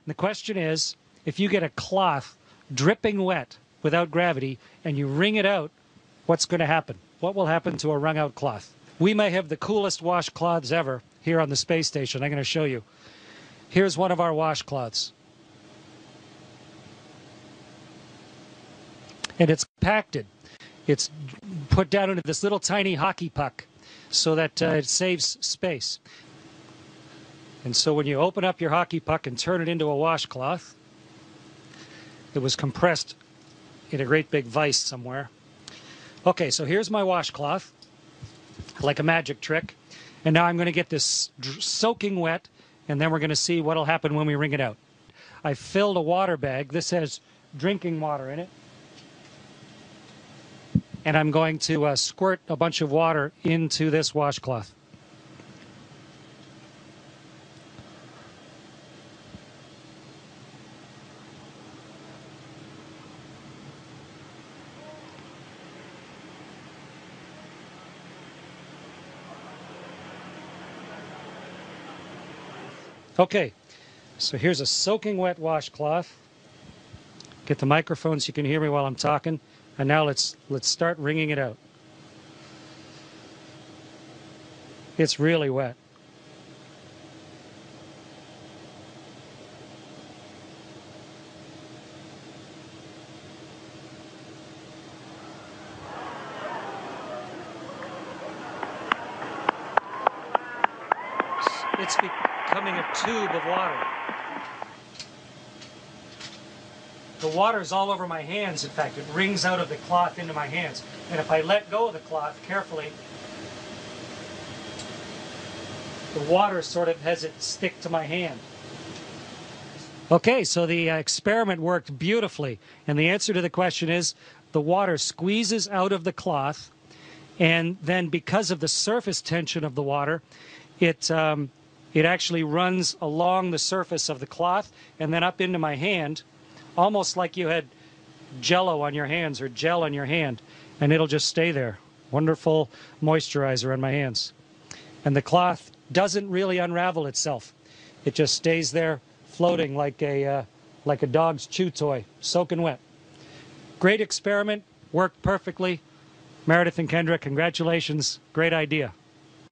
the question is, if you get a cloth dripping wet without gravity and you wring it out, what's going to happen? What will happen to a wrung out cloth? We may have the coolest washcloths ever here on the space station. I'm going to show you. Here's one of our washcloths. And it's compacted. It's put down into this little tiny hockey puck so that it saves space. And so when you open up your hockey puck and turn it into a washcloth, it was compressed in a great big vise somewhere. Okay, so here's my washcloth, like a magic trick. And now I'm going to get this soaking wet, and then we're going to see what will happen when we wring it out. I filled a water bag. This has drinking water in it. And I'm going to squirt a bunch of water into this washcloth. Okay, so here's a soaking wet washcloth. Get the microphone so you can hear me while I'm talking. And now let's start wringing it out. It's really wet. It's becoming a tube of water. The water's all over my hands, in fact. It wrings out of the cloth into my hands. And if I let go of the cloth carefully, the water sort of has it stick to my hand. Okay, so the experiment worked beautifully. And the answer to the question is, the water squeezes out of the cloth, and then because of the surface tension of the water, it actually runs along the surface of the cloth and then up into my hand, almost like you had Jell-O on your hands or gel on your hand, and it'll just stay there. Wonderful moisturizer on my hands. And the cloth doesn't really unravel itself. It just stays there floating like a dog's chew toy, soaking wet. Great experiment, worked perfectly. Meredith and Kendra, congratulations. Great idea.